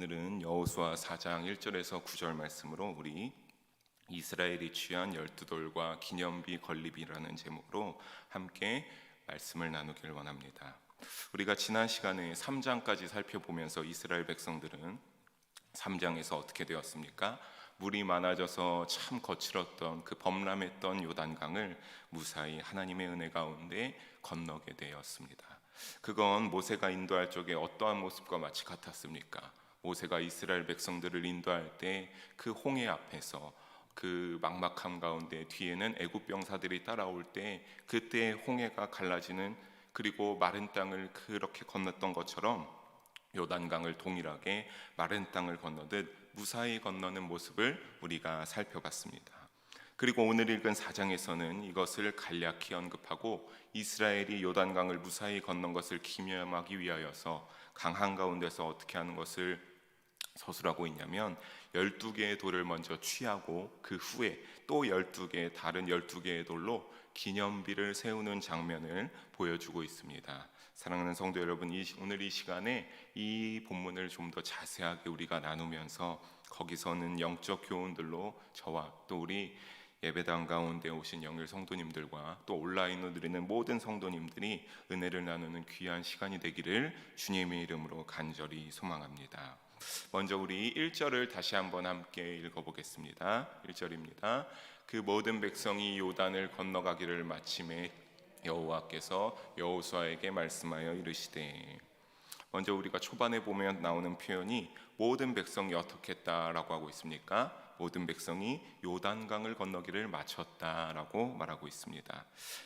오늘은 여호수아 4장 1절에서 9절 말씀으로 우리 이스라엘이 취한 12돌과 기념비 건립이라는 제목으로 함께 말씀을 나누길 원합니다. 우리가 지난 시간에 3장까지 살펴보면서 이스라엘 백성들은 3장에서 어떻게 되었습니까? 물이 많아져서 참 거칠었던 그 범람했던 요단강을 무사히 하나님의 은혜 가운데 건너게 되었습니다. 그건 모세가 인도할 적에 어떠한 모습과 마치 같았습니까? 모세가 이스라엘 백성들을 인도할 때 그 홍해 앞에서 그 막막함 가운데 뒤에는 애굽 병사들이 따라올 때 그때 홍해가 갈라지는, 그리고 마른 땅을 그렇게 건넜던 것처럼 요단강을 동일하게 마른 땅을 건너듯 무사히 건너는 모습을 우리가 살펴봤습니다. 그리고 오늘 읽은 4장에서는 이것을 간략히 언급하고 이스라엘이 요단강을 무사히 건넌 것을 기념하기 위하여서 강 한가운데서 어떻게 하는 것을 서술하고 있냐면 12개의 돌을 먼저 취하고 그 후에 또 12개 다른 12개의 돌로 기념비를 세우는 장면을 보여주고 있습니다. 사랑하는 성도 여러분, 오늘 이 시간에 이 본문을 좀 더 자세하게 우리가 나누면서 거기서는 영적 교훈들로 저와 또 우리 예배당 가운데 오신 영일 성도님들과 또 온라인으로 드리는 모든 성도님들이 은혜를 나누는 귀한 시간이 되기를 주님의 이름으로 간절히 소망합니다. 먼저 우리 1절을 다시 한번 함께 읽어보겠습니다. 1절입니다. 그 모든 백성이 요단을 건너가기를 마침에 여호와께서 여호수아에게 말씀하여 이르시되, 먼저 우리가 초반에 보면 나오는 표현이 모든 백성이 어떻게 했다라고 하고 있습니까? 모든 백성이 요단강을 건너기를 마쳤다라고 말하고 있습니다.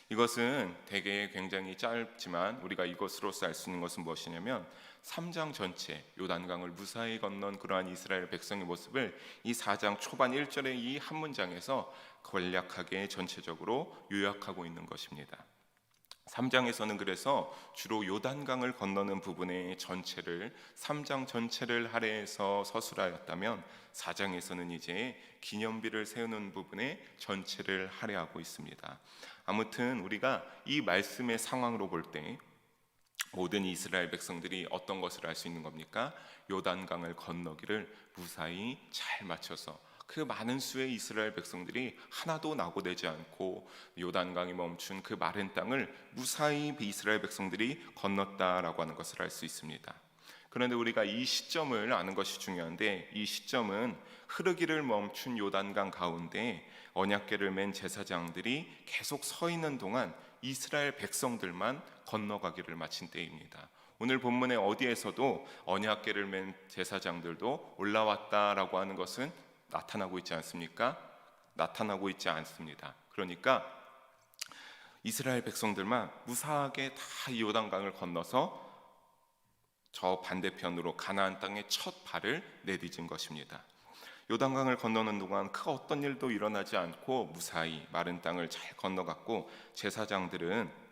이것은 되게 굉장히 짧지만 우리가 이것으로서 알 수 있는 것은 무엇이냐면 3장 전체 요단강을 무사히 건넌 그러한 이스라엘 백성의 모습을 이 4장 초반 1절의 이 한 문장에서 간략하게 전체적으로 요약하고 있는 것입니다. 3장에서는 그래서 주로 요단강을 건너는 부분의 전체를 3장 전체를 할애해서 서술하였다면 4장에서는 이제 기념비를 세우는 부분의 전체를 할애하고 있습니다. 아무튼 우리가 이 말씀의 상황으로 볼 때 모든 이스라엘 백성들이 어떤 것을 알 수 있는 겁니까? 요단강을 건너기를 무사히 잘 마쳐서 그 많은 수의 이스라엘 백성들이 하나도 낙오되지 않고 요단강이 멈춘 그 마른 땅을 무사히 이스라엘 백성들이 건넜다라고 하는 것을 알 수 있습니다. 그런데 우리가 이 시점을 아는 것이 중요한데, 이 시점은 흐르기를 멈춘 요단강 가운데 언약궤를 맨 제사장들이 계속 서 있는 동안 이스라엘 백성들만 건너가기를 마친 때입니다. 오늘 본문의 어디에서도 언약궤를 맨 제사장들도 올라왔다라고 하는 것은 나타나고 있지 않습니까? 나타나고 있지 않습니다. 그러니까 이스라엘 백성들만 무사하게 다 요단강을 건너서 저 반대편으로 가나안 땅의 첫 발을 내디딘 것입니다. 요단강을 건너는 동안 그 어떤 일도 일어나지 않고 무사히 마른 땅을 잘 건너갔고, 제사장들은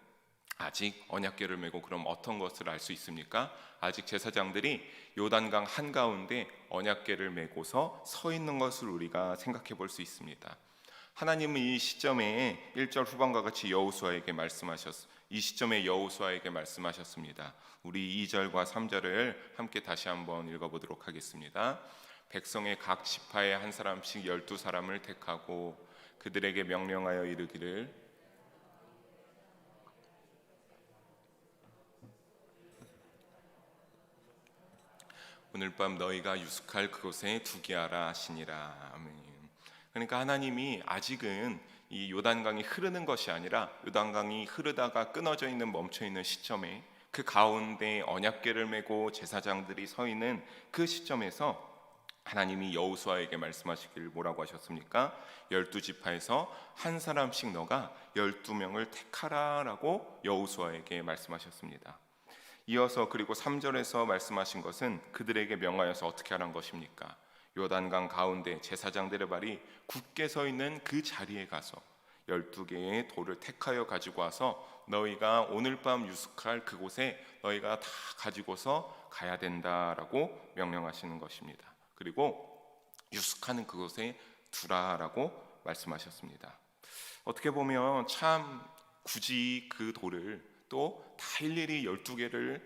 아직 언약궤를 메고 그럼 어떤 것을 알 수 있습니까? 아직 제사장들이 요단강 한가운데 언약궤를 메고서 서 있는 것을 우리가 생각해 볼 수 있습니다. 하나님은 이 시점에 1절 후반과 같이 이 시점에 여호수아에게 말씀하셨습니다. 우리 2절과 3절을 함께 다시 한번 읽어보도록 하겠습니다. 백성의 각 지파에 한 사람씩 12사람을 택하고 그들에게 명령하여 이르기를, 오늘 밤 너희가 유숙할 그곳에 두게 하라 하시니라. 아멘. 그러니까 하나님이 아직은 이 요단강이 흐르는 것이 아니라 요단강이 흐르다가 끊어져 있는, 멈춰 있는 시점에 그 가운데 언약궤를 메고 제사장들이 서 있는 그 시점에서 하나님이 여호수아에게 말씀하시길 뭐라고 하셨습니까? 12지파에서 한 사람씩 너가 12명을 택하라라고 여호수아에게 말씀하셨습니다. 이어서 그리고 3절에서 말씀하신 것은 그들에게 명하여서 어떻게 하라는 것입니까? 요단강 가운데 제사장들의 발이 굳게 서 있는 그 자리에 가서 12개의 돌을 택하여 가지고 와서 너희가 오늘 밤 유숙할 그곳에 너희가 다 가지고서 가야 된다라고 명령하시는 것입니다. 그리고 유숙하는 그곳에 두라라고 말씀하셨습니다. 어떻게 보면 참 굳이 그 돌을 또 다 일일이 12개를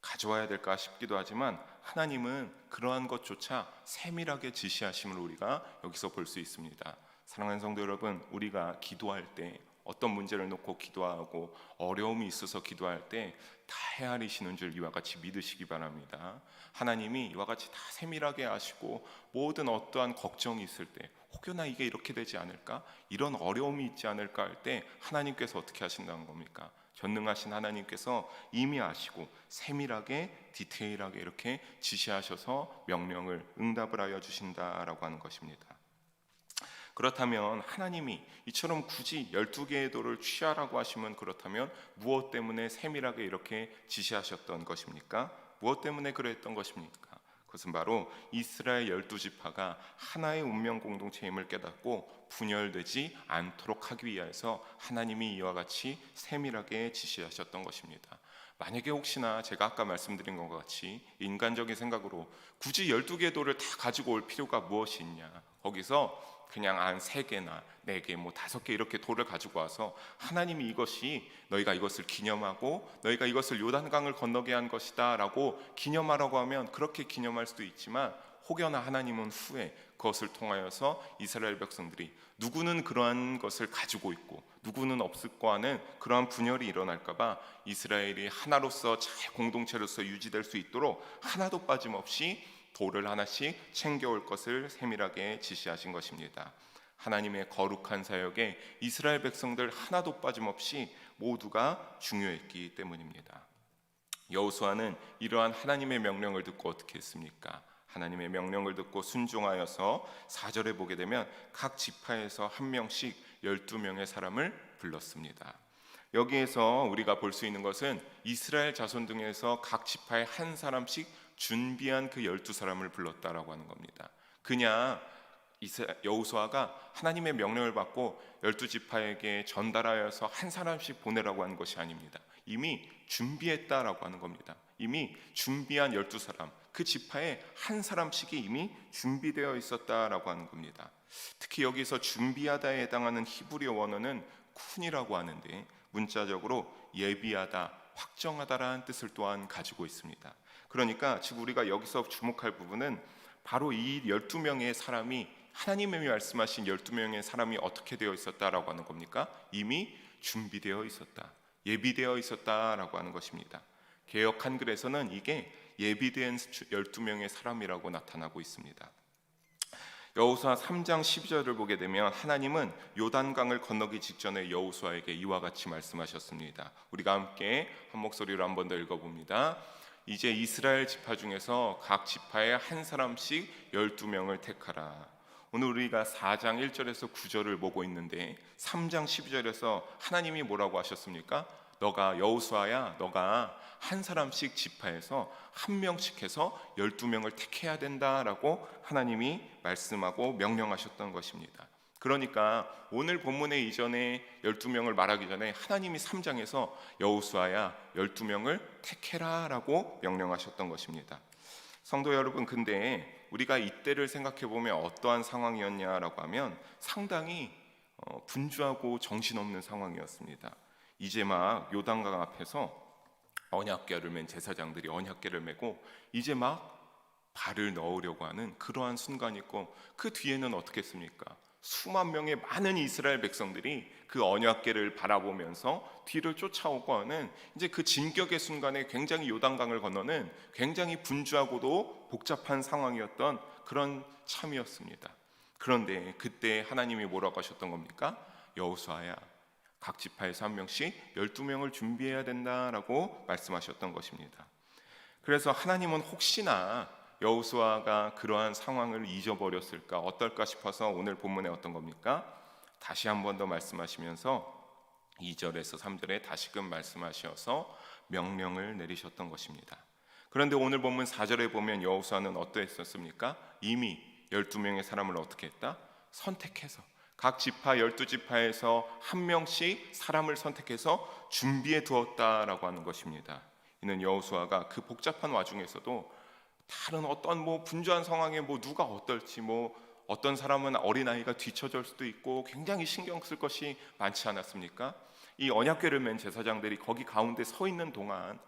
가져와야 될까 싶기도 하지만 하나님은 그러한 것조차 세밀하게 지시하심을 우리가 여기서 볼 수 있습니다. 사랑하는 성도 여러분, 우리가 기도할 때 어떤 문제를 놓고 기도하고 어려움이 있어서 기도할 때 다 헤아리시는 줄 이와 같이 믿으시기 바랍니다. 하나님이 이와 같이 다 세밀하게 아시고 모든 어떠한 걱정이 있을 때 혹여나 이게 이렇게 되지 않을까? 이런 어려움이 있지 않을까 할 때 하나님께서 어떻게 하신다는 겁니까? 전능하신 하나님께서 이미 아시고 세밀하게 디테일하게 이렇게 지시하셔서 명령을 응답을 하여 주신다라고 하는 것입니다. 그렇다면 하나님이 이처럼 굳이 12개의 돌을 취하라고 하시면 그렇다면 무엇 때문에 세밀하게 이렇게 지시하셨던 것입니까? 무엇 때문에 그랬던 것입니까? 그것은 바로 이스라엘 12지파가 하나의 운명 공동체임을 깨닫고 분열되지 않도록 하기 위해서 하나님이 이와 같이 세밀하게 지시하셨던 것입니다. 만약에 혹시나 제가 아까 말씀드린 것과 같이 인간적인 생각으로 굳이 12개의 돌을 다 가지고 올 필요가 무엇이 있냐, 거기서 그냥 한 3개나 4개, 5개 이렇게 돌을 가지고 와서 하나님이 이것이 너희가 이것을 기념하고 너희가 이것을 요단강을 건너게 한 것이다 라고 기념하라고 하면 그렇게 기념할 수도 있지만, 혹여나 하나님은 후에 그것을 통하여서 이스라엘 백성들이 누구는 그러한 것을 가지고 있고 누구는 없을 거 하는 그러한 분열이 일어날까 봐 이스라엘이 하나로서 잘 공동체로서 유지될 수 있도록 하나도 빠짐없이 돌을 하나씩 챙겨올 것을 세밀하게 지시하신 것입니다. 하나님의 거룩한 사역에 이스라엘 백성들 하나도 빠짐없이 모두가 중요했기 때문입니다. 여호수아는 이러한 하나님의 명령을 듣고 어떻게 했습니까? 하나님의 명령을 듣고 순종하여서 4절에 보게 되면 각 지파에서 한 명씩 12명의 사람을 불렀습니다. 여기에서 우리가 볼 수 있는 것은 이스라엘 자손 중에서 각 지파에 한 사람씩 준비한 그 12사람을 불렀다라고 하는 겁니다. 그냥 여호수아가 하나님의 명령을 받고 12지파에게 전달하여서 한 사람씩 보내라고 하는 것이 아닙니다. 이미 준비했다라고 하는 겁니다. 이미 준비한 12사람, 그 지파에 한 사람씩이 이미 준비되어 있었다라고 하는 겁니다. 특히 여기서 준비하다에 해당하는 히브리어 원어는 쿤이라고 하는데 문자적으로 예비하다, 확정하다라는 뜻을 또한 가지고 있습니다. 그러니까 지금 우리가 여기서 주목할 부분은 바로 이 12명의 사람이, 하나님이 말씀하신 12명의 사람이 어떻게 되어 있었다라고 하는 겁니까? 이미 준비되어 있었다, 예비되어 있었다라고 하는 것입니다. 개역 한글에서는 이게 예비된 12명의 사람이라고 나타나고 있습니다. 여호수아 3장 12절을 보게 되면 하나님은 요단강을 건너기 직전에 여호수아에게 이와 같이 말씀하셨습니다. 우리가 함께 한 목소리로 한 번 더 읽어봅니다. 이제 이스라엘 지파 중에서 각 지파에 한 사람씩 12명을 택하라. 오늘 우리가 4장 1절에서 9절을 보고 있는데 3장 12절에서 하나님이 뭐라고 하셨습니까? 너가 여호수아야, 너가 한 사람씩 지파에서 한 명씩 해서 12명을 택해야 된다라고 하나님이 말씀하고 명령하셨던 것입니다. 그러니까 오늘 본문의 이전에 12명을 말하기 전에 하나님이 3장에서 여호수아야 12명을 택해라 라고 명령하셨던 것입니다. 성도 여러분, 근데 우리가 이때를 생각해 보면 어떠한 상황이었냐라고 하면 상당히 분주하고 정신없는 상황이었습니다. 이제 막 요단강 앞에서 언약궤를 맨 제사장들이 언약궤를 메고 이제 막 발을 넣으려고 하는 그러한 순간이 있고, 그 뒤에는 어떻게 했습니까? 수만 명의 많은 이스라엘 백성들이 그 언약궤를 바라보면서 뒤를 쫓아오고 하는 이제 그 진격의 순간에 굉장히 요단강을 건너는 굉장히 분주하고도 복잡한 상황이었던 그런 참이었습니다. 그런데 그때 하나님이 뭐라고 하셨던 겁니까? 여호수아야, 각 지파에서 한 명씩 12명을 준비해야 된다라고 말씀하셨던 것입니다. 그래서 하나님은 혹시나 여호수아가 그러한 상황을 잊어버렸을까, 어떨까 싶어서 오늘 본문에 어떤 겁니까? 다시 한 번 더 말씀하시면서 2절에서 3절에 다시금 말씀하셔서 명령을 내리셨던 것입니다. 그런데 오늘 본문 4절에 보면 여호수아는 어떠했었습니까? 이미 12명의 사람을 어떻게 했다? 선택해서 각 지파 12지파에서 한 명씩 사람을 선택해서 준비해 두었다라고 하는 것입니다. 이는 여호수아가 그 복잡한 와중에서도 다른 어떤 분주한 상황에 누가 어떨지 어떤 사람은 어린아이가 뒤처질 수도 있고 굉장히 신경 쓸 것이 많지 않았습니까? 이 언약궤를 맨 제사장들이 거기 가운데 서 있는 동안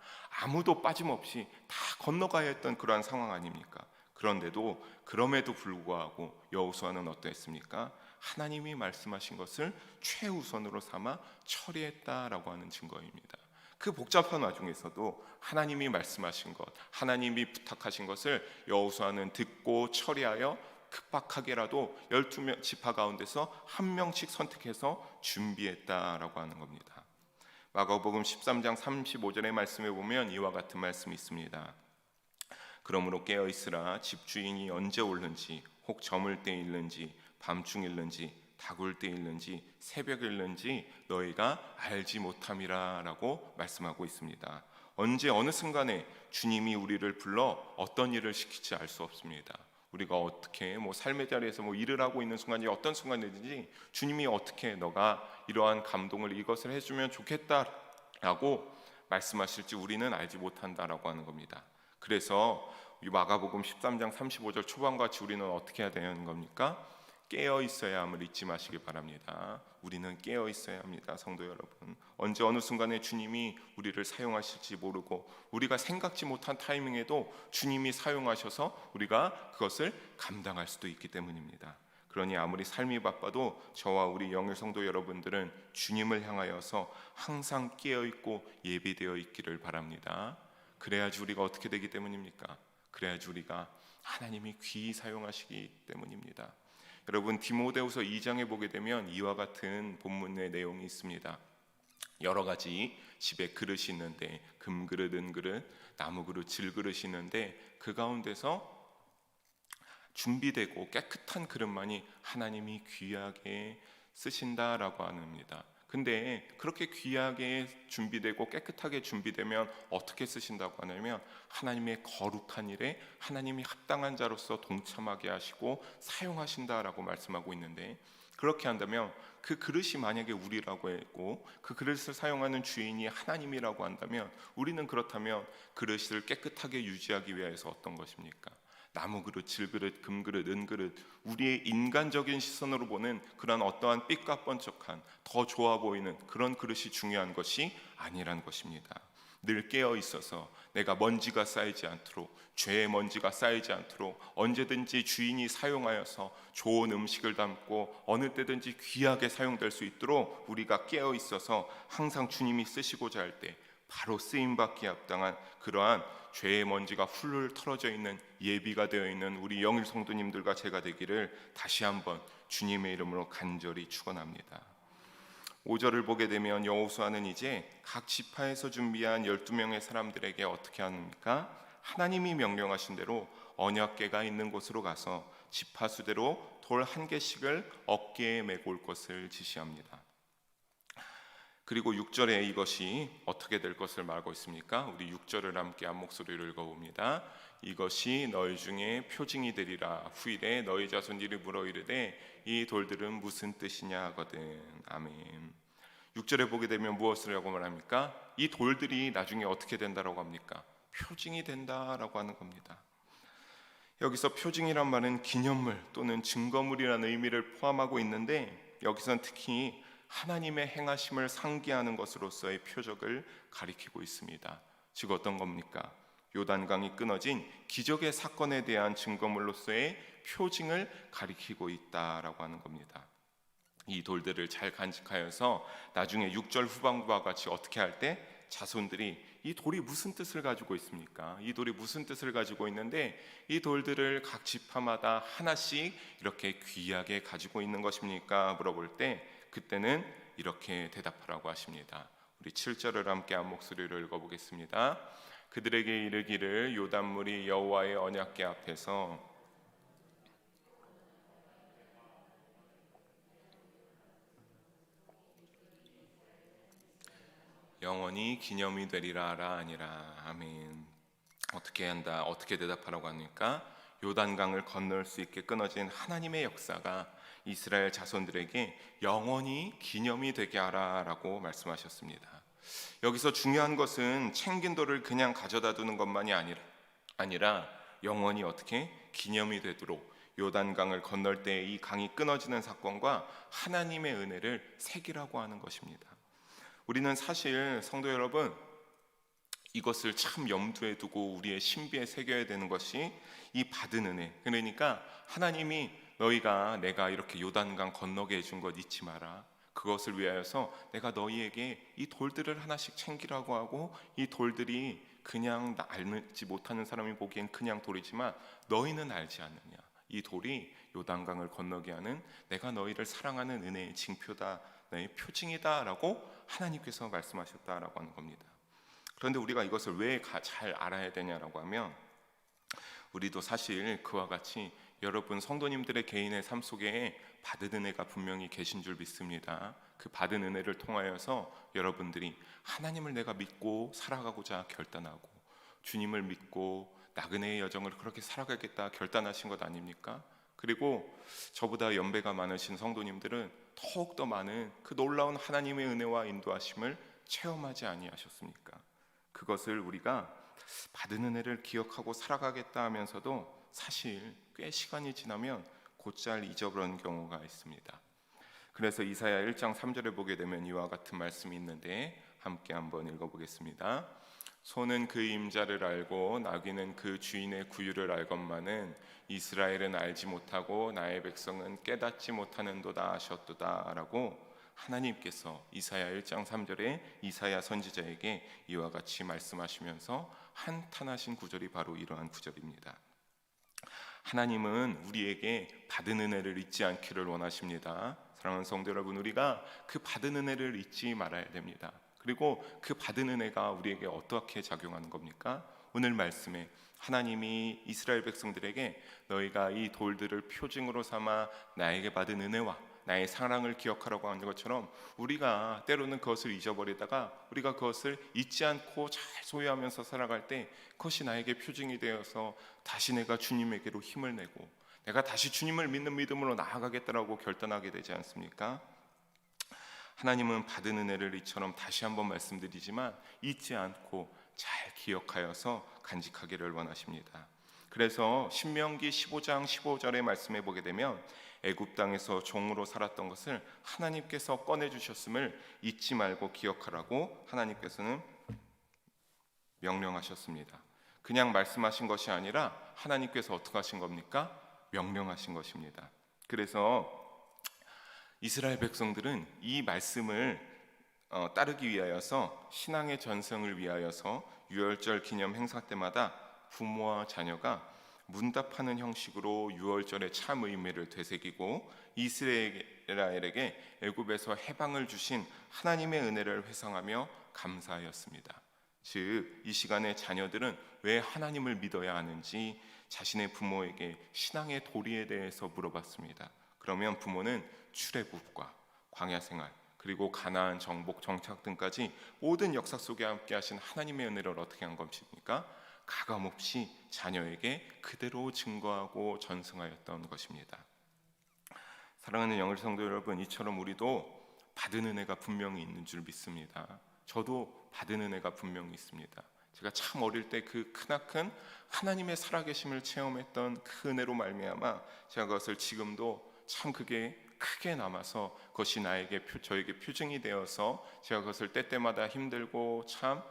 아무도 빠짐없이 다 건너가야 했던 그러한 상황 아닙니까? 그럼에도 불구하고 여호수아는 어떠했습니까? 하나님이 말씀하신 것을 최우선으로 삼아 처리했다라고 하는 증거입니다. 그 복잡한 와중에서도 하나님이 말씀하신 것, 하나님이 부탁하신 것을 여호수아는 듣고 처리하여 급박하게라도 12명 지파 가운데서 한 명씩 선택해서 준비했다라고 하는 겁니다. 마가복음 13장 35절의 말씀에 보면 이와 같은 말씀이 있습니다. 그러므로 깨어 있으라. 집주인이 언제 올는지, 혹 저물 때 일는지, 밤중 일는지, 다굴 때 일는지, 새벽 일는지 너희가 알지 못함이라 라고 말씀하고 있습니다. 언제 어느 순간에 주님이 우리를 불러 어떤 일을 시킬지 알 수 없습니다. 우리가 어떻게 삶의 자리에서 일을 하고 있는 순간이 어떤 순간이든지 주님이 어떻게 너가 이러한 감동을 이것을 해주면 좋겠다라고 말씀하실지 우리는 알지 못한다라고 하는 겁니다. 그래서 이 마가복음 13장 35절 초반과 같이 우리는 어떻게 해야 되는 겁니까? 깨어 있어야 함을 잊지 마시기 바랍니다. 우리는 깨어 있어야 합니다. 성도 여러분, 언제 어느 순간에 주님이 우리를 사용하실지 모르고 우리가 생각지 못한 타이밍에도 주님이 사용하셔서 우리가 그것을 감당할 수도 있기 때문입니다. 그러니 아무리 삶이 바빠도 저와 우리 영의 성도 여러분들은 주님을 향하여서 항상 깨어 있고 예비되어 있기를 바랍니다. 그래야지 우리가 어떻게 되기 때문입니까? 그래야지 우리가 하나님이 귀히 사용하시기 때문입니다. 여러분, 디모데후서 2장에 보게 되면 이와 같은 본문의 내용이 있습니다. 여러 가지 집에 그릇이 있는데 금그릇, 은그릇, 나무그릇, 질그릇이 있는데 그 가운데서 준비되고 깨끗한 그릇만이 하나님이 귀하게 쓰신다라고 합니다. 근데 그렇게 귀하게 준비되고 깨끗하게 준비되면 어떻게 쓰신다고 하냐면 하나님의 거룩한 일에 하나님이 합당한 자로서 동참하게 하시고 사용하신다라고 말씀하고 있는데, 그렇게 한다면 그 그릇이 만약에 우리라고 했고 그 그릇을 사용하는 주인이 하나님이라고 한다면 우리는 그렇다면 그릇을 깨끗하게 유지하기 위해서 어떤 것입니까? 나무 그릇, 질그릇, 금그릇, 은그릇, 우리의 인간적인 시선으로 보는 그런 어떠한 삐까뻔쩍한 더 좋아 보이는 그런 그릇이 중요한 것이 아니란 것입니다. 늘 깨어 있어서 내가 먼지가 쌓이지 않도록, 죄의 먼지가 쌓이지 않도록 언제든지 주인이 사용하여서 좋은 음식을 담고 어느 때든지 귀하게 사용될 수 있도록 우리가 깨어 있어서 항상 주님이 쓰시고자 할 때 바로 쓰임받기에 합당한 그러한 죄의 먼지가 훌훌 털어져 있는 예비가 되어 있는 우리 영일 성도님들과 제가 되기를 다시 한번 주님의 이름으로 간절히 축원합니다. 5절을 보게 되면 여호수아는 이제 각 지파에서 준비한 12명의 사람들에게 어떻게 합니까? 하나님이 명령하신 대로 언약궤가 있는 곳으로 가서 지파 수대로 돌 한 개씩을 어깨에 메고 올 것을 지시합니다. 그리고 6절에 이것이 어떻게 될 것을 말하고 있습니까? 우리 6절을 함께 한 목소리를 읽어봅니다. 이것이 너희 중에 표징이 되리라. 후일에 너희 자손들이 물어 이르되 이 돌들은 무슨 뜻이냐 하거든. 아멘. 6절에 보게 되면 무엇을 하고 말합니까? 이 돌들이 나중에 어떻게 된다라고 합니까? 표징이 된다라고 하는 겁니다. 여기서 표징이란 말은 기념물 또는 증거물이라는 의미를 포함하고 있는데, 여기서는 특히 하나님의 행하심을 상기하는 것으로서의 표적을 가리키고 있습니다. 즉 어떤 겁니까? 요단강이 끊어진 기적의 사건에 대한 증거물로서의 표징을 가리키고 있다라고 하는 겁니다. 이 돌들을 잘 간직하여서 나중에 6절 후반부와 같이 어떻게 할 때 자손들이 이 돌이 무슨 뜻을 가지고 있습니까? 이 돌이 무슨 뜻을 가지고 있는데 이 돌들을 각 지파마다 하나씩 이렇게 귀하게 가지고 있는 것입니까? 물어볼 때 그때는 이렇게 대답하라고 하십니다. 우리 7절을 함께 한 목소리를 읽어보겠습니다. 그들에게 이르기를 요단물이 여호와의 언약궤 앞에서 영원히 기념이 되리라라 아니라. 아멘. 어떻게 한다? 어떻게 대답하라고 합니까? 요단강을 건널 수 있게 끊어진 하나님의 역사가 이스라엘 자손들에게 영원히 기념이 되게 하라라고 말씀하셨습니다. 여기서 중요한 것은 챙긴 돌을 그냥 가져다 두는 것만이 아니라 영원히 어떻게 기념이 되도록 요단강을 건널 때 이 강이 끊어지는 사건과 하나님의 은혜를 새기라고 하는 것입니다. 우리는 사실 성도 여러분, 이것을 참 염두에 두고 우리의 신비에 새겨야 되는 것이 이 받은 은혜. 그러니까 하나님이 내가 이렇게 요단강 건너게 해준 것 잊지 마라. 그것을 위하여서 내가 너희에게 이 돌들을 하나씩 챙기라고 하고, 이 돌들이 그냥 알지 못하는 사람이 보기엔 그냥 돌이지만 너희는 알지 않느냐. 이 돌이 요단강을 건너게 하는 내가 너희를 사랑하는 은혜의 징표다, 너의 표징이다 라고 하나님께서 말씀하셨다라고 하는 겁니다. 그런데 우리가 이것을 왜 잘 알아야 되냐라고 하면, 우리도 사실 그와 같이 여러분 성도님들의 개인의 삶 속에 받은 은혜가 분명히 계신 줄 믿습니다. 그 받은 은혜를 통하여서 여러분들이 하나님을 내가 믿고 살아가고자 결단하고, 주님을 믿고 나그네의 여정을 그렇게 살아가겠다 결단하신 것 아닙니까? 그리고 저보다 연배가 많으신 성도님들은 더욱더 많은 그 놀라운 하나님의 은혜와 인도하심을 체험하지 아니하셨습니까? 그것을 우리가 받은 은혜를 기억하고 살아가겠다 하면서도 사실 꽤 시간이 지나면 곧잘 잊어버리는 경우가 있습니다. 그래서 이사야 1장 3절에 보게 되면 이와 같은 말씀이 있는데 함께 한번 읽어보겠습니다. 소는 그 임자를 알고 나귀는 그 주인의 구유를 알건만은 이스라엘은 알지 못하고 나의 백성은 깨닫지 못하는도다 하셨도다 라고 하나님께서 이사야 1장 3절에 이사야 선지자에게 이와 같이 말씀하시면서 한탄하신 구절이 바로 이러한 구절입니다. 하나님은 우리에게 받은 은혜를 잊지 않기를 원하십니다. 사랑하는 성도 여러분, 우리가 그 받은 은혜를 잊지 말아야 됩니다. 그리고 그 받은 은혜가 우리에게 어떻게 작용하는 겁니까? 오늘 말씀에 하나님이 이스라엘 백성들에게 너희가 이 돌들을 표징으로 삼아 나에게 받은 은혜와 나의 사랑을 기억하라고 하는 것처럼, 우리가 때로는 그것을 잊어버리다가 우리가 그것을 잊지 않고 잘 소유하면서 살아갈 때 그것이 나에게 표징이 되어서 다시 내가 주님에게로 힘을 내고 내가 다시 주님을 믿는 믿음으로 나아가겠다라고 결단하게 되지 않습니까? 하나님은 받은 은혜를 이처럼 다시 한번 말씀드리지만 잊지 않고 잘 기억하여서 간직하기를 원하십니다. 그래서 신명기 15장 15절의 말씀에 보게 되면 애굽 땅에서 종으로 살았던 것을 하나님께서 꺼내 주셨음을 잊지 말고 기억하라고 하나님께서는 명령하셨습니다. 그냥 말씀하신 것이 아니라 하나님께서 어떻게 하신 겁니까? 명령하신 것입니다. 그래서 이스라엘 백성들은 이 말씀을 따르기 위하여서, 신앙의 전승을 위하여서 유월절 기념 행사 때마다 부모와 자녀가 문답하는 형식으로 유월절의 참 의미를 되새기고 이스라엘에게 애굽에서 해방을 주신 하나님의 은혜를 회상하며 감사하였습니다. 즉, 이 시간에 자녀들은 왜 하나님을 믿어야 하는지 자신의 부모에게 신앙의 도리에 대해서 물어봤습니다. 그러면 부모는 출애굽과 광야 생활, 그리고 가나안 정복 정착 등까지 모든 역사 속에 함께 하신 하나님의 은혜를 어떻게 한 것입니까? 가감없이 자녀에게 그대로 증거하고 전승하였던 것입니다. 사랑하는 영을 성도 여러분, 이처럼 우리도 받은 은혜가 분명히 있는 줄 믿습니다. 저도 받은 은혜가 분명히 있습니다. 제가 참 어릴 때 그 크나큰 하나님의 살아계심을 체험했던 그 은혜로 말미암아 제가 그것을 지금도 참 그게 크게 남아서 그것이 저에게 표징이 되어서 제가 그것을 때때마다 힘들고 참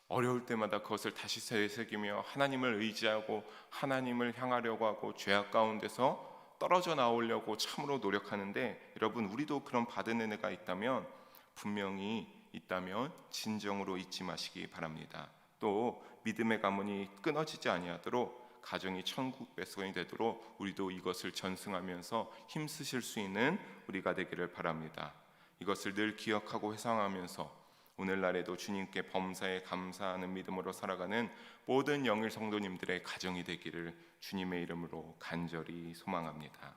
어려울 때마다 그것을 다시 되새기며 하나님을 의지하고 하나님을 향하려고 하고 죄악 가운데서 떨어져 나오려고 참으로 노력하는데, 여러분, 우리도 그런 받은 은혜가 분명히 있다면 진정으로 잊지 마시기 바랍니다. 또 믿음의 가문이 끊어지지 아니하도록 가정이 천국 백성이 되도록 우리도 이것을 전승하면서 힘쓰실 수 있는 우리가 되기를 바랍니다. 이것을 늘 기억하고 회상하면서 오늘날에도 주님께 범사에 감사하는 믿음으로 살아가는 모든 영일 성도님들의 가정이 되기를 주님의 이름으로 간절히 소망합니다.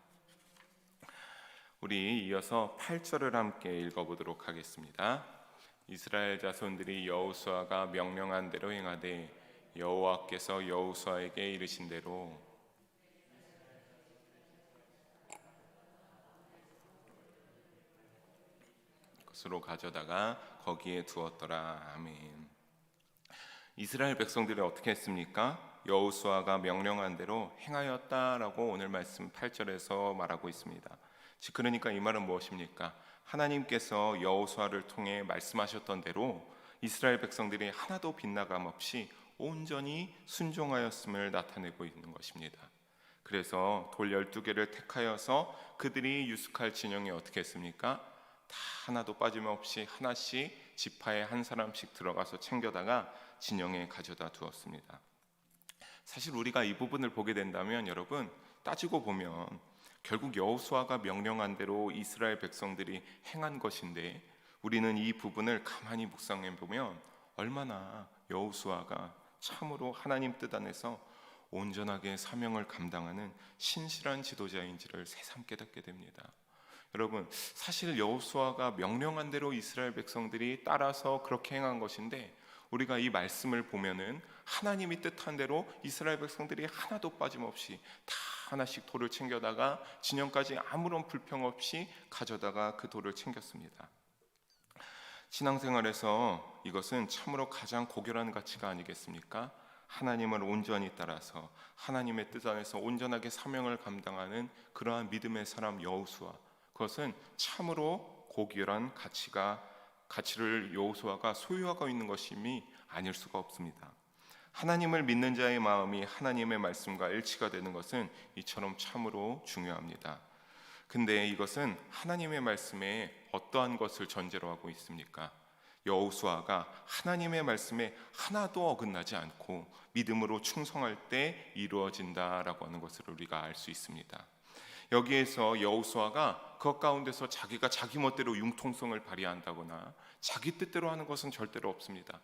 우리 이어서 8절을 함께 읽어보도록 하겠습니다. 이스라엘 자손들이 여호수아가 명령한 대로 행하되 여호와께서 여호수아에게 이르신 대로 것으로 가져다가 거기에 두었더라. 아멘. 이스라엘 백성들이 어떻게 했습니까? 여호수아가 명령한 대로 행하였다라고 오늘 말씀 8절에서 말하고 있습니다. 그러니까 이 말은 무엇입니까? 하나님께서 여호수아를 통해 말씀하셨던 대로 이스라엘 백성들이 하나도 빗나감 없이 온전히 순종하였음을 나타내고 있는 것입니다. 그래서 돌 12개를 택하여서 그들이 유숙할 진영에 어떻게 했습니까? 다 하나도 빠짐없이 하나씩 지파에 한 사람씩 들어가서 챙겨다가 진영에 가져다 두었습니다. 사실 우리가 이 부분을 보게 된다면 여러분, 따지고 보면 결국 여호수아가 명령한 대로 이스라엘 백성들이 행한 것인데, 우리는 이 부분을 가만히 묵상해 보면 얼마나 여호수아가 참으로 하나님 뜻 안에서 온전하게 사명을 감당하는 신실한 지도자인지를 새삼 깨닫게 됩니다. 여러분, 사실 여호수아가 명령한 대로 이스라엘 백성들이 따라서 그렇게 행한 것인데, 우리가 이 말씀을 보면은 하나님이 뜻한 대로 이스라엘 백성들이 하나도 빠짐없이 다 하나씩 돌을 챙겨다가 진영까지 아무런 불평 없이 가져다가 그 돌을 챙겼습니다. 신앙생활에서 이것은 참으로 가장 고결한 가치가 아니겠습니까? 하나님을 온전히 따라서 하나님의 뜻 안에서 온전하게 사명을 감당하는 그러한 믿음의 사람 여호수아, 그것은 참으로 고결한 가치를 여호수아가 소유하고 있는 것임이 아닐 수가 없습니다. 하나님을 믿는 자의 마음이 하나님의 말씀과 일치가 되는 것은 이처럼 참으로 중요합니다. 근데 이것은 하나님의 말씀에 어떠한 것을 전제로 하고 있습니까? 여호수아가 하나님의 말씀에 하나도 어긋나지 않고 믿음으로 충성할 때 이루어진다라고 하는 것을 우리가 알 수 있습니다. 여기에서 여호수아가 그 가운데서 자기가 자기 멋대로 융통성을 발휘한다거나 자기 뜻대로 하는 것은 절대로 없습니다.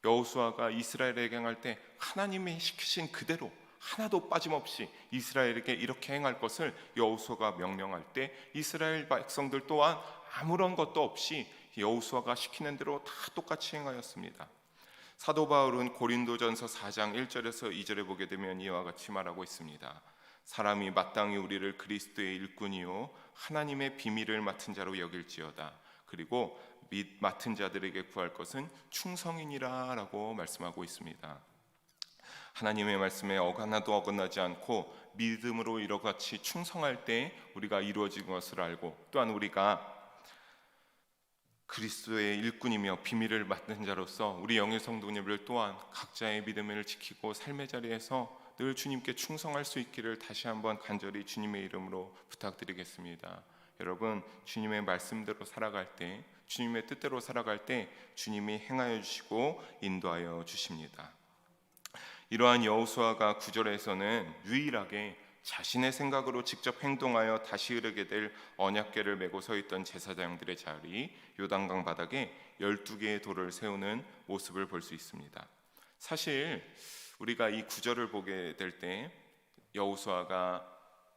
여호수아가 이스라엘에게 행할 때 하나님이 시키신 그대로 하나도 빠짐없이 이스라엘에게 이렇게 행할 것을 여호수아가 명령할 때 이스라엘 백성들 또한 아무런 것도 없이 여호수아가 시키는 대로 다 똑같이 행하였습니다. 사도 바울은 고린도전서 4장 1절에서 2절에 보게 되면 이와 같이 말하고 있습니다. 사람이 마땅히 우리를 그리스도의 일꾼이요 하나님의 비밀을 맡은 자로 여길지어다. 그리고 맡은 자들에게 구할 것은 충성이니라 라고 말씀하고 있습니다. 하나님의 말씀에 하나도 어긋나지 않고 믿음으로 이러같이 충성할 때 우리가 이루어진 것을 알고, 또한 우리가 그리스도의 일꾼이며 비밀을 맡는 자로서 우리 영의 성도님들 또한 각자의 믿음을 지키고 삶의 자리에서 늘 주님께 충성할 수 있기를 다시 한번 간절히 주님의 이름으로 부탁드리겠습니다. 여러분, 주님의 말씀대로 살아갈 때, 주님의 뜻대로 살아갈 때 주님이 행하여 주시고 인도하여 주십니다. 이러한 여호수아가 9절에서는 유일하게 자신의 생각으로 직접 행동하여 다시 흐르게 될 언약궤를 메고 서 있던 제사장들의 자리 요단강 바닥에 12개의 돌을 세우는 모습을 볼 수 있습니다. 사실 우리가 이 9절을 보게 될 때 여호수아가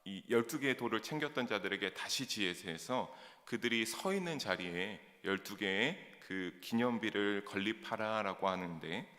이 12개의 돌을 챙겼던 자들에게 다시 지혜세에서 그들이 서 있는 자리에 12개의 그 기념비를 건립하라라고 하는데,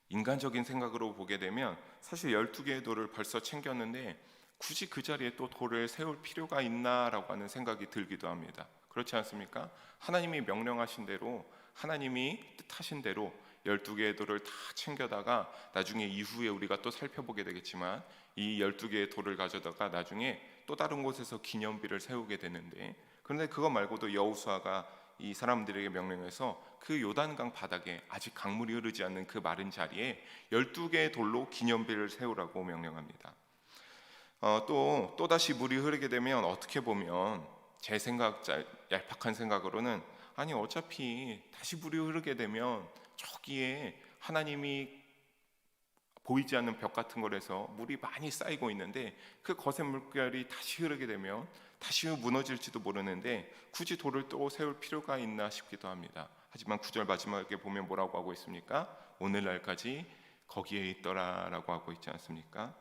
인간적인 생각으로 보게 되면 사실 12개의 돌을 벌써 챙겼는데 굳이 그 자리에 또 돌을 세울 필요가 있나라고 하는 생각이 들기도 합니다. 그렇지 않습니까? 하나님이 명령하신 대로, 하나님이 뜻하신 대로 12개의 돌을 다 챙겨다가 나중에 이후에 우리가 또 살펴보게 되겠지만 이 12개의 돌을 가져다가 나중에 또 다른 곳에서 기념비를 세우게 되는데, 그런데 그거 말고도 여호수아가 이 사람들에게 명령해서 그 요단강 바닥에 아직 강물이 흐르지 않는 그 마른 자리에 12개의 돌로 기념비를 세우라고 명령합니다. 또다시 물이 흐르게 되면 어떻게 보면 제 생각, 얄팍한 생각으로는 아니 어차피 다시 물이 흐르게 되면 저기에 하나님이 보이지 않는 벽 같은 거라서 물이 많이 쌓이고 있는데 그 거센 물결이 다시 흐르게 되면 다시 무너질지도 모르는데 굳이 돌을 또 세울 필요가 있나 싶기도 합니다. 하지만 9절 마지막에 보면 뭐라고 하고 있습니까? 오늘날까지 거기에 있더라 라고 하고 있지 않습니까?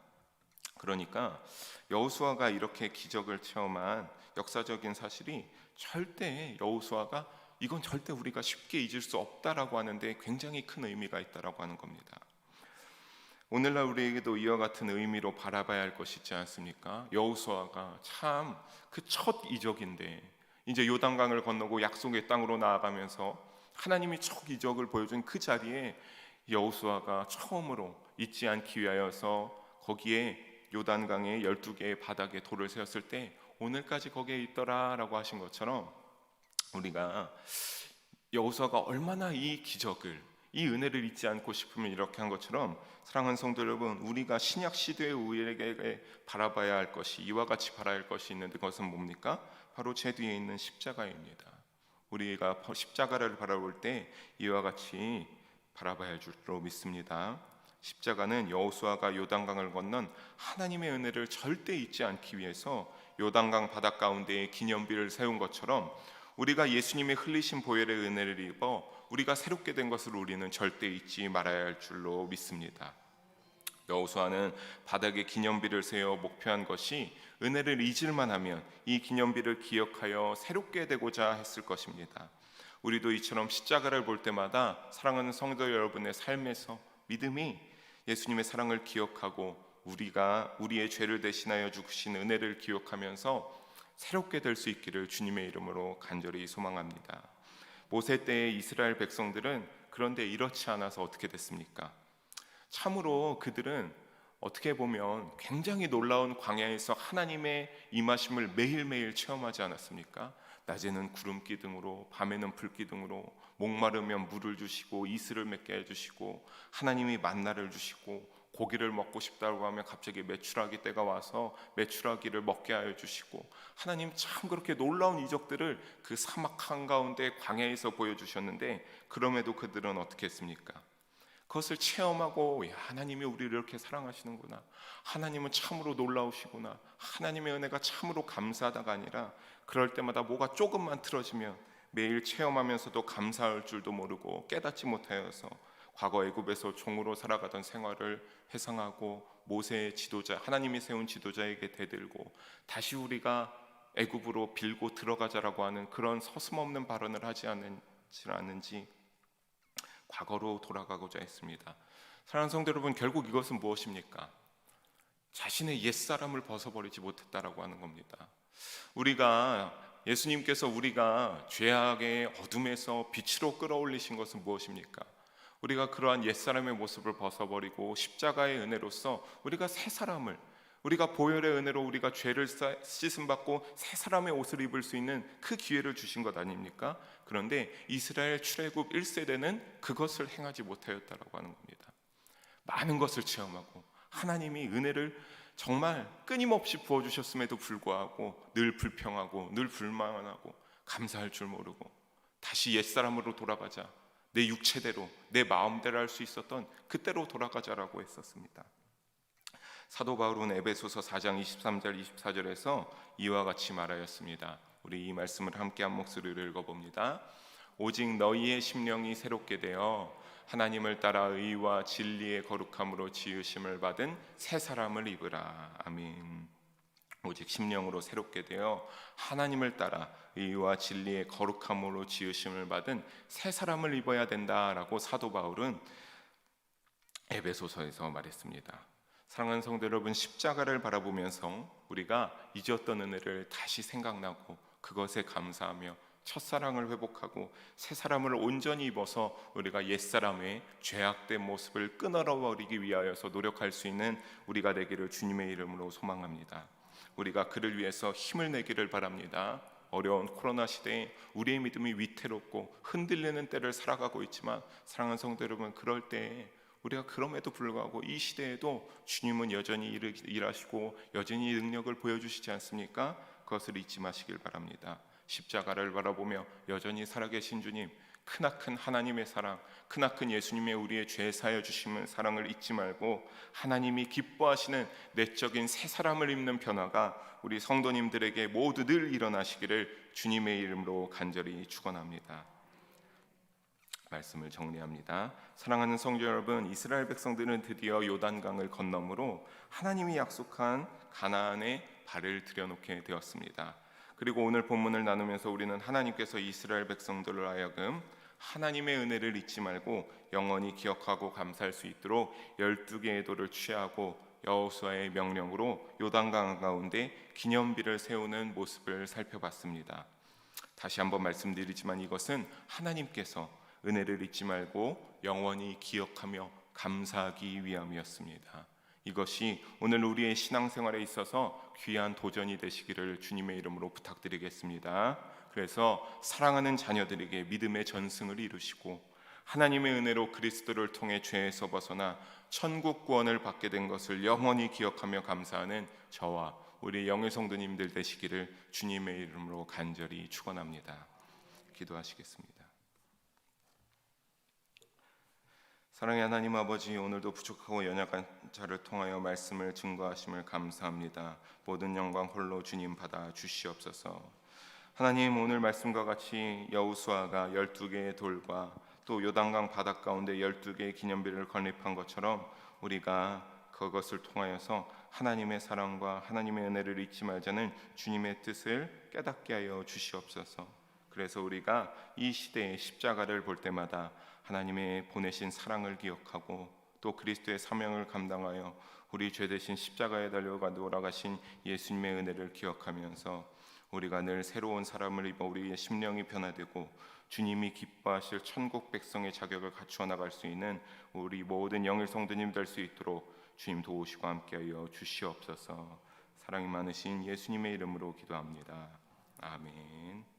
그러니까 여호수아가 이렇게 기적을 체험한 역사적인 사실이 절대 여호수아가 이건 절대 우리가 쉽게 잊을 수 없다라고 하는데 굉장히 큰 의미가 있다라고 하는 겁니다. 오늘날 우리에게도 이와 같은 의미로 바라봐야 할 것이 있지 않습니까? 여호수아가 참 그 첫 이적인데 이제 요단강을 건너고 약속의 땅으로 나아가면서 하나님이 첫 이적을 보여준 그 자리에 여호수아가 처음으로 잊지 않기 위하여서 거기에 요단강의 12개의 바닥에 돌을 세웠을 때 오늘까지 거기에 있더라라고 하신 것처럼 우리가 여호수아가 얼마나 이 기적을, 이 은혜를 잊지 않고 싶으면 이렇게 한 것처럼, 사랑하는 성도 여러분, 우리가 신약 시대의 우리에게 바라봐야 할 것이, 이와 같이 바라야 할 것이 있는데 그것은 뭡니까? 바로 제 뒤에 있는 십자가입니다. 우리가 십자가를 바라볼 때 이와 같이 바라봐야 할 줄로 믿습니다. 십자가는 여호수아가 요단강을 건넌 하나님의 은혜를 절대 잊지 않기 위해서 요단강 바닷 가운데에 기념비를 세운 것처럼, 우리가 예수님의 흘리신 보혈의 은혜를 입어 우리가 새롭게 된 것을 우리는 절대 잊지 말아야 할 줄로 믿습니다. 여호수아는 바닥에 기념비를 세워 목표한 것이 은혜를 잊을만 하면 이 기념비를 기억하여 새롭게 되고자 했을 것입니다. 우리도 이처럼 십자가를 볼 때마다 사랑하는 성도 여러분의 삶에서 믿음이 예수님의 사랑을 기억하고 우리가 우리의 죄를 대신하여 주신 은혜를 기억하면서 새롭게 될 수 있기를 주님의 이름으로 간절히 소망합니다. 모세 때의 이스라엘 백성들은 그런데 이렇지 않아서 어떻게 됐습니까? 참으로 그들은 어떻게 보면 굉장히 놀라운 광야에서 하나님의 임하심을 매일매일 체험하지 않았습니까? 낮에는 구름 기둥으로, 밤에는 불 기둥으로, 목마르면 물을 주시고 이슬을 맺게 해주시고, 하나님이 만나를 주시고, 고기를 먹고 싶다고 하면 갑자기 메추라기 때가 와서 메추라기를 먹게 하여 주시고, 하나님 참 그렇게 놀라운 이적들을 그 사막 한가운데 광야에서 보여주셨는데, 그럼에도 그들은 어떻게 했습니까? 그것을 체험하고, 하나님이 우리를 이렇게 사랑하시는구나, 하나님은 참으로 놀라우시구나, 하나님의 은혜가 참으로 감사하다가 아니라, 그럴 때마다 뭐가 조금만 틀어지면 매일 체험하면서도 감사할 줄도 모르고 깨닫지 못하여서 과거 애굽에서 종으로 살아가던 생활을 회상하고, 모세의 지도자, 하나님이 세운 지도자에게 대들고, 다시 우리가 애굽으로 빌고 들어가자라고 하는 그런 서슴없는 발언을 하지 않는지 과거로 돌아가고자 했습니다. 사랑하는 성도 여러분, 결국 이것은 무엇입니까? 자신의 옛사람을 벗어버리지 못했다라고 하는 겁니다. 예수님께서 우리가 죄악의 어둠에서 빛으로 끌어올리신 것은 무엇입니까? 우리가 그러한 옛사람의 모습을 벗어버리고 십자가의 은혜로서 우리가 새 사람을, 우리가 보혈의 은혜로 우리가 죄를 씻음받고 새 사람의 옷을 입을 수 있는 그 기회를 주신 것 아닙니까? 그런데 이스라엘 출애굽 1세대는 그것을 행하지 못하였다라고 하는 겁니다. 많은 것을 체험하고 하나님이 은혜를 정말 끊임없이 부어주셨음에도 불구하고 늘 불평하고 늘 불만하고 감사할 줄 모르고, 다시 옛사람으로 돌아가자, 내 육체대로 내 마음대로 할 수 있었던 그때로 돌아가자라고 했었습니다. 사도 바울은 에베소서 4장 23절 24절에서 이와 같이 말하였습니다. 우리 이 말씀을 함께 한 목소리로 읽어봅니다. 오직 너희의 심령이 새롭게 되어 하나님을 따라 의와 진리의 거룩함으로 지으심을 받은 새 사람을 입으라. 아멘. 오직 심령으로 새롭게 되어 하나님을 따라 의와 진리의 거룩함으로 지으심을 받은 새 사람을 입어야 된다라고 사도 바울은 에베소서에서 말했습니다. 사랑하는 성도 여러분, 십자가를 바라보면서 우리가 잊었던 은혜를 다시 생각나고 그것에 감사하며 첫사랑을 회복하고 새 사람을 온전히 입어서 우리가 옛사람의 죄악된 모습을 끊어버리기 위하여서 노력할 수 있는 우리가 되기를 주님의 이름으로 소망합니다. 우리가 그를 위해서 힘을 내기를 바랍니다. 어려운 코로나 시대에 우리의 믿음이 위태롭고 흔들리는 때를 살아가고 있지만, 사랑하는 성도 여러분, 그럴 때에 우리가 그럼에도 불구하고 이 시대에도 주님은 여전히 일하시고 여전히 능력을 보여주시지 않습니까? 그것을 잊지 마시길 바랍니다. 십자가를 바라보며 여전히 살아계신 주님, 크나큰 하나님의 사랑, 크나큰 예수님의 우리의 죄 사하여 주시는 사랑을 잊지 말고 하나님이 기뻐하시는 내적인 새 사람을 입는 변화가 우리 성도님들에게 모두 늘 일어나시기를 주님의 이름으로 간절히 축원합니다. 말씀을 정리합니다. 사랑하는 성도 여러분, 이스라엘 백성들은 드디어 요단강을 건너므로 하나님이 약속한 가나안에 발을 들여놓게 되었습니다. 그리고 오늘 본문을 나누면서 우리는 하나님께서 이스라엘 백성들을 하여금 하나님의 은혜를 잊지 말고 영원히 기억하고 감사할 수 있도록 12개의 돌을 취하고 여호수아의 명령으로 요단강 가운데 기념비를 세우는 모습을 살펴봤습니다. 다시 한번 말씀드리지만 이것은 하나님께서 은혜를 잊지 말고 영원히 기억하며 감사하기 위함이었습니다. 이것이 오늘 우리의 신앙생활에 있어서 귀한 도전이 되시기를 주님의 이름으로 부탁드리겠습니다. 그래서 사랑하는 자녀들에게 믿음의 전승을 이루시고 하나님의 은혜로 그리스도를 통해 죄에서 벗어나 천국 구원을 받게 된 것을 영원히 기억하며 감사하는 저와 우리 영의 성도님들 되시기를 주님의 이름으로 간절히 축원합니다. 기도하시겠습니다. 사랑의 하나님 아버지, 오늘도 부족하고 연약한 자를 통하여 말씀을 증거하심을 감사합니다. 모든 영광 홀로 주님 받아 주시옵소서. 하나님, 오늘 말씀과 같이 여호수아가 12개의 돌과 또 요단강 바닷 가운데 12개의 기념비를 건립한 것처럼 우리가 그것을 통하여서 하나님의 사랑과 하나님의 은혜를 잊지 말자는 주님의 뜻을 깨닫게 하여 주시옵소서. 그래서 우리가 이 시대의 십자가를 볼 때마다 하나님의 보내신 사랑을 기억하고 또 그리스도의 사명을 감당하여 우리 죄 대신 십자가에 달려가 돌아가신 예수님의 은혜를 기억하면서 우리가 늘 새로운 사람을 입어 우리의 심령이 변화되고 주님이 기뻐하실 천국 백성의 자격을 갖추어 나갈 수 있는 우리 모든 영의 성도님 될 수 있도록 주님 도우시고 함께하여 주시옵소서. 사랑이 많으신 예수님의 이름으로 기도합니다. 아멘.